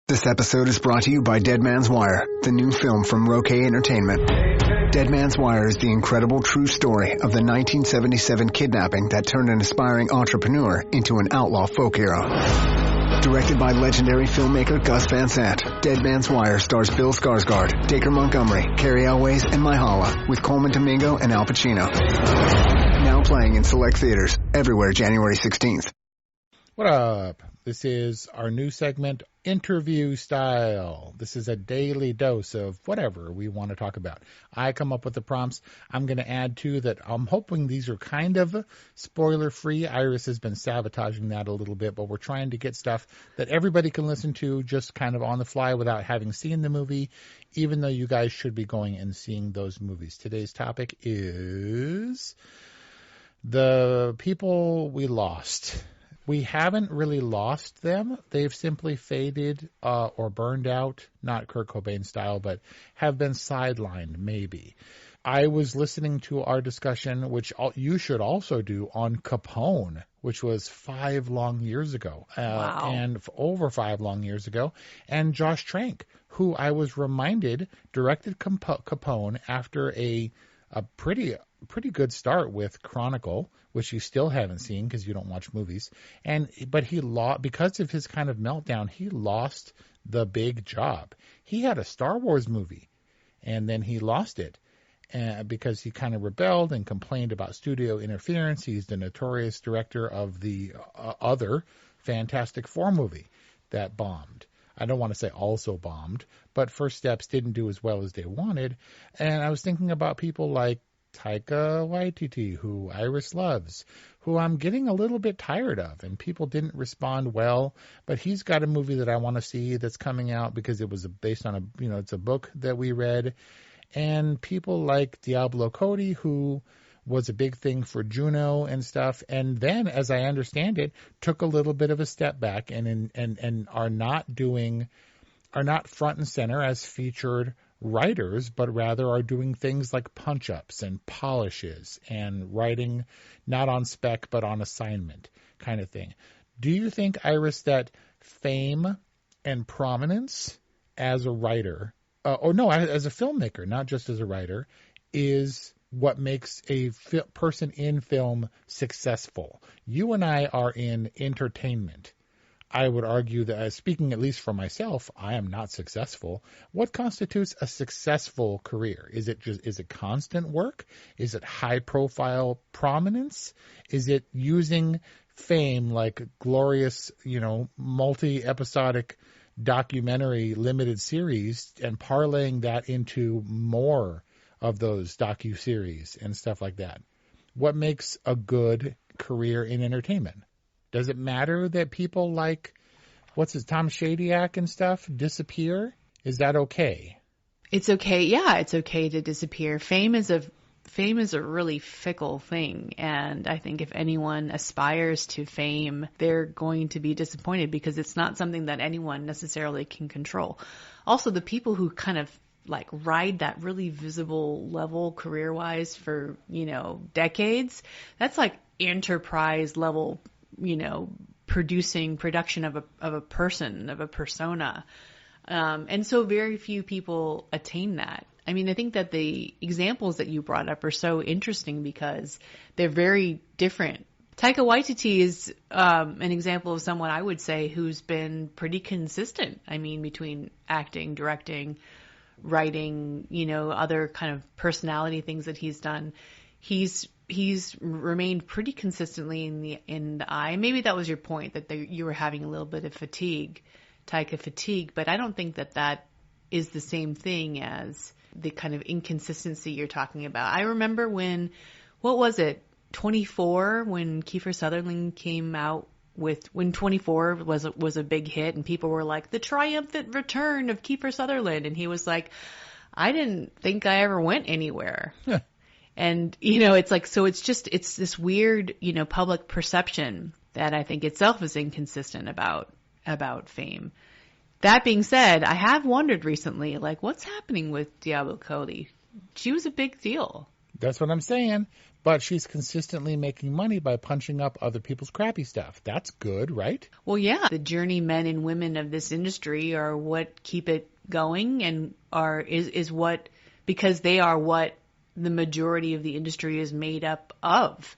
This episode is brought to you by Dead Man's Wire, the new film from Roquet Entertainment. Dead Man's Wire is the incredible true story of the 1977 kidnapping that turned an aspiring entrepreneur into an outlaw folk hero. Directed by legendary filmmaker Gus Van Sant, Dead Man's Wire stars Bill Skarsgård, Dacre Montgomery, Carrie Elways, and Myha'la, with Coleman Domingo and Al Pacino. Now playing in select theaters everywhere January 16th. What up? This is our new segment, Interview Style. This is a daily dose of whatever we want to talk about. I come up with the prompts. I'm going to add to that. I'm hoping these are kind of spoiler-free. Iris has been sabotaging that a little bit, but we're trying to get stuff that everybody can listen to just kind of on the fly without having seen the movie, even though you guys should be going and seeing those movies. Today's topic is the people we lost. We haven't really lost them. They've simply faded or burned out, not Kurt Cobain style, but have been sidelined maybe. I was listening to our discussion, which you should also do, on Capone, which was 5 long years ago. Wow. And over 5 long years ago. And Josh Trank, who I was reminded directed Capone after a pretty good start with Chronicle, which you still haven't seen because you don't watch movies. But he lost, because of his kind of meltdown, he lost the big job. He had a Star Wars movie, and then he lost it because he kind of rebelled and complained about studio interference. He's the notorious director of the other Fantastic Four movie that bombed. I don't want to say also bombed, but First Steps didn't do as well as they wanted. And I was thinking about people like Taika Waititi, who Iris loves, who I'm getting a little bit tired of, and people didn't respond well, but he's got a movie that I want to see that's coming out because it was based on it's a book that we read. And people like Diablo Cody, who was a big thing for Juno and stuff, and then, as I understand it, took a little bit of a step back and are not front and center as featured writers, but rather are doing things like punch-ups and polishes and writing not on spec but on assignment kind of thing. Do you think, Iris, that fame and prominence as a writer, as a filmmaker, not just as a writer, is what makes a person in film successful? You and I are in entertainment. I would argue that, speaking at least for myself, I am not successful. What constitutes a successful career? Is it constant work? Is it high profile prominence? Is it using fame like glorious, multi-episodic documentary limited series and parlaying that into more of those docu-series and stuff like that? What makes a good career in entertainment? Does it matter that people like, Tom Shadyac and stuff disappear? Is that okay? It's okay. Yeah, it's okay to disappear. Fame is a really fickle thing. And I think if anyone aspires to fame, they're going to be disappointed because it's not something that anyone necessarily can control. Also, the people who kind of ride that really visible level career-wise for, decades, that's like enterprise level, production of a person, of a persona. And so very few people attain that. I mean, I think that the examples that you brought up are so interesting because they're very different. Taika Waititi is an example of someone I would say who's been pretty consistent. I mean, between acting, directing, writing, other kind of personality things that he's done. He's remained pretty consistently in the eye. Maybe that was your point, that you were having a little bit of Taika fatigue, but I don't think that is the same thing as the kind of inconsistency you're talking about. I remember when 24, when Kiefer Sutherland came out when 24 was a big hit and people were like, the triumphant return of Kiefer Sutherland. And he was like, I didn't think I ever went anywhere. And, it's like, so it's this weird, public perception that I think itself is inconsistent about fame. That being said, I have wondered recently, what's happening with Diablo Cody? She was a big deal. That's what I'm saying. But she's consistently making money by punching up other people's crappy stuff. That's good, right? Well, yeah, the journeymen and women of this industry are what keep it going and is what, because they are what the majority of the industry is made up of.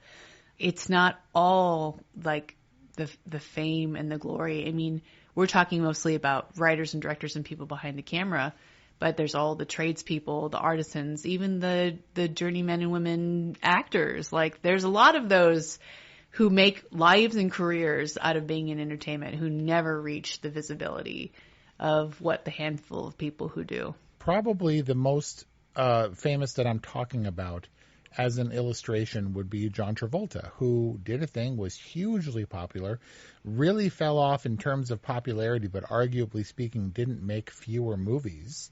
It's not all like the fame and the glory. I mean, we're talking mostly about writers and directors and people behind the camera, but there's all the tradespeople, the artisans, even the journeymen and women actors. Like, there's a lot of those who make lives and careers out of being in entertainment who never reach the visibility of what the handful of people who do. Probably the most famous that I'm talking about as an illustration would be John Travolta, who did a thing, was hugely popular, really fell off in terms of popularity, but arguably speaking, didn't make fewer movies,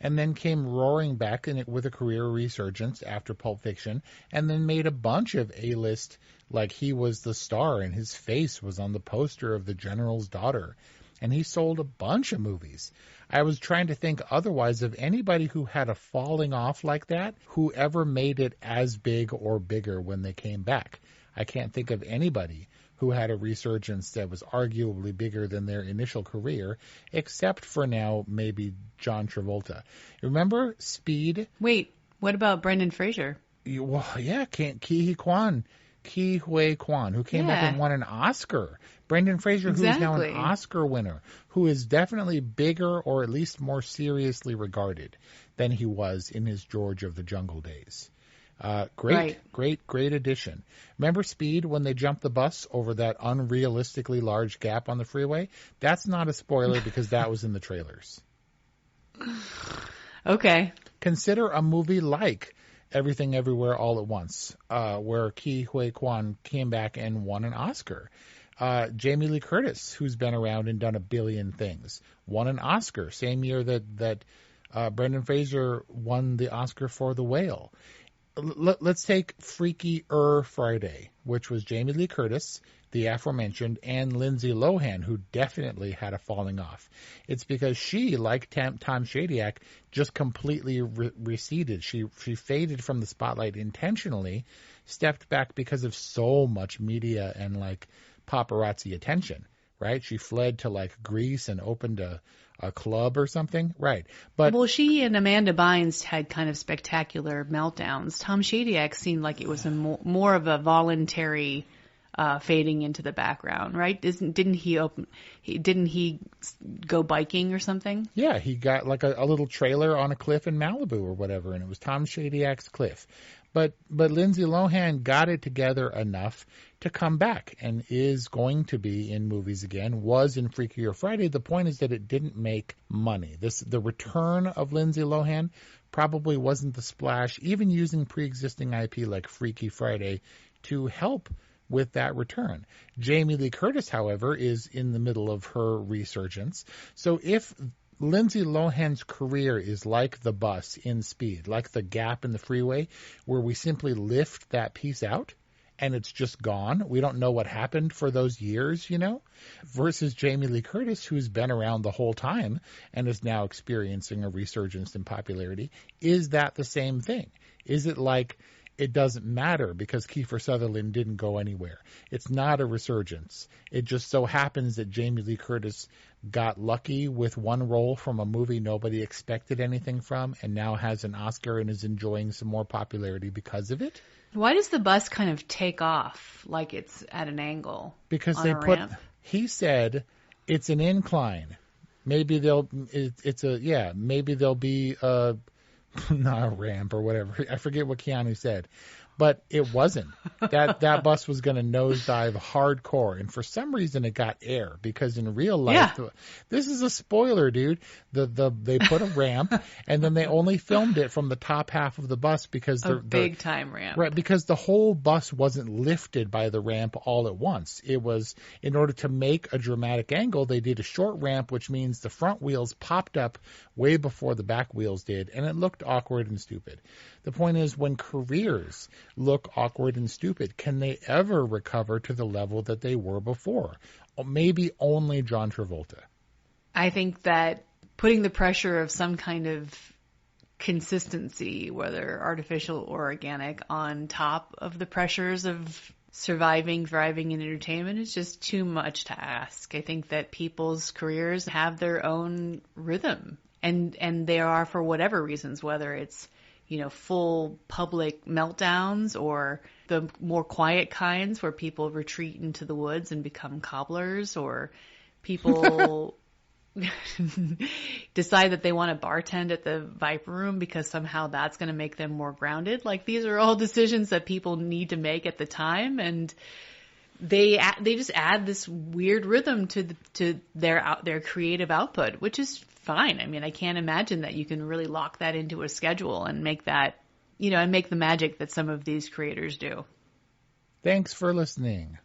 and then came roaring back in it with a career resurgence after Pulp Fiction, and then made a bunch of A-list, like he was the star and his face was on the poster of The General's Daughter, and he sold a bunch of movies. I was trying to think otherwise of anybody who had a falling off like that, who ever made it as big or bigger when they came back. I can't think of anybody who had a resurgence that was arguably bigger than their initial career, except for now maybe John Travolta. Remember Speed? Wait, what about Brendan Fraser? Well, yeah, Ke Huy Quan, who came back and won an Oscar. Brendan Fraser, who is now an Oscar winner, who is definitely bigger or at least more seriously regarded than he was in his George of the Jungle days. Great addition. Remember Speed when they jumped the bus over that unrealistically large gap on the freeway? That's not a spoiler because that was in the trailers. Okay. Consider a movie like Everything Everywhere All at Once, where Ke Huy Quan came back and won an Oscar. Jamie Lee Curtis, who's been around and done a billion things, won an Oscar same year that Brendan Fraser won the Oscar for The Whale. Let's take Freaky Friday, which was Jamie Lee Curtis, the aforementioned, and Lindsay Lohan, who definitely had a falling off. It's because she, like Tom Shadyac, just completely receded. She faded from the spotlight intentionally, stepped back because of so much media and like paparazzi attention, right? She fled to like Greece and opened a club or something, right? But well, she and Amanda Bynes had kind of spectacular meltdowns. Tom Shadyac seemed like it was more of a voluntary fading into the background, right? Didn't he go biking or something? Yeah, he got like a little trailer on a cliff in Malibu or whatever, and it was Tom Shadyac's cliff. But Lindsay Lohan got it together enough to come back and is going to be in movies again, was in Freakier Friday. The point is that it didn't make money. The return of Lindsay Lohan probably wasn't the splash, even using pre-existing IP like Freaky Friday to help with that return. Jamie Lee Curtis, however, is in the middle of her resurgence. So if Lindsay Lohan's career is like the bus in Speed, like the gap in the freeway, where we simply lift that piece out and it's just gone. We don't know what happened for those years, versus Jamie Lee Curtis, who's been around the whole time and is now experiencing a resurgence in popularity. Is that the same thing? Is it like it doesn't matter because Kiefer Sutherland didn't go anywhere? It's not a resurgence. It just so happens that Jamie Lee Curtis got lucky with one role from a movie nobody expected anything from and now has an Oscar and is enjoying some more popularity because of it. Why does the bus kind of take off like it's at an angle? Because they put, he said it's an incline. Maybe there'll be not a ramp or whatever. I forget what Keanu said, but it wasn't. That bus was going to nosedive hardcore, and for some reason it got air because in real life, this is a spoiler, dude. They put a ramp and then they only filmed it from the top half of the bus because a big time ramp, right? Because the whole bus wasn't lifted by the ramp all at once. It was in order to make a dramatic angle. They did a short ramp, which means the front wheels popped up way before the back wheels did, and it looked awkward and stupid. The point is, when careers look awkward and stupid, can they ever recover to the level that they were before? Maybe only John Travolta. I think that putting the pressure of some kind of consistency, whether artificial or organic, on top of the pressures of surviving, thriving in entertainment is just too much to ask. I think that people's careers have their own rhythm, and they are for whatever reasons, whether it's, full public meltdowns or the more quiet kinds where people retreat into the woods and become cobblers, or people decide that they want to bartend at the Viper Room because somehow that's going to make them more grounded. Like, these are all decisions that people need to make at the time, and they just add this weird rhythm to their creative output, which is fine. I mean, I can't imagine that you can really lock that into a schedule and make that, and make the magic that some of these creators do. Thanks for listening.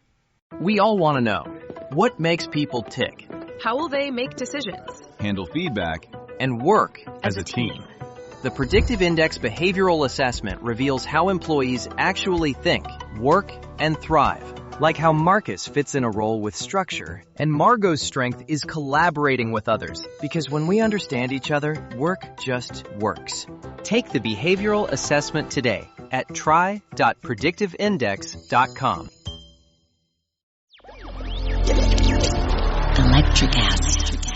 We all want to know, what makes people tick? How will they make decisions? Handle feedback And work as a team. The Predictive Index Behavioral Assessment reveals how employees actually think, work, and thrive. Like how Marcus fits in a role with structure, and Margot's strength is collaborating with others. Because when we understand each other, work just works. Take the behavioral assessment today at try.predictiveindex.com. Electric acid.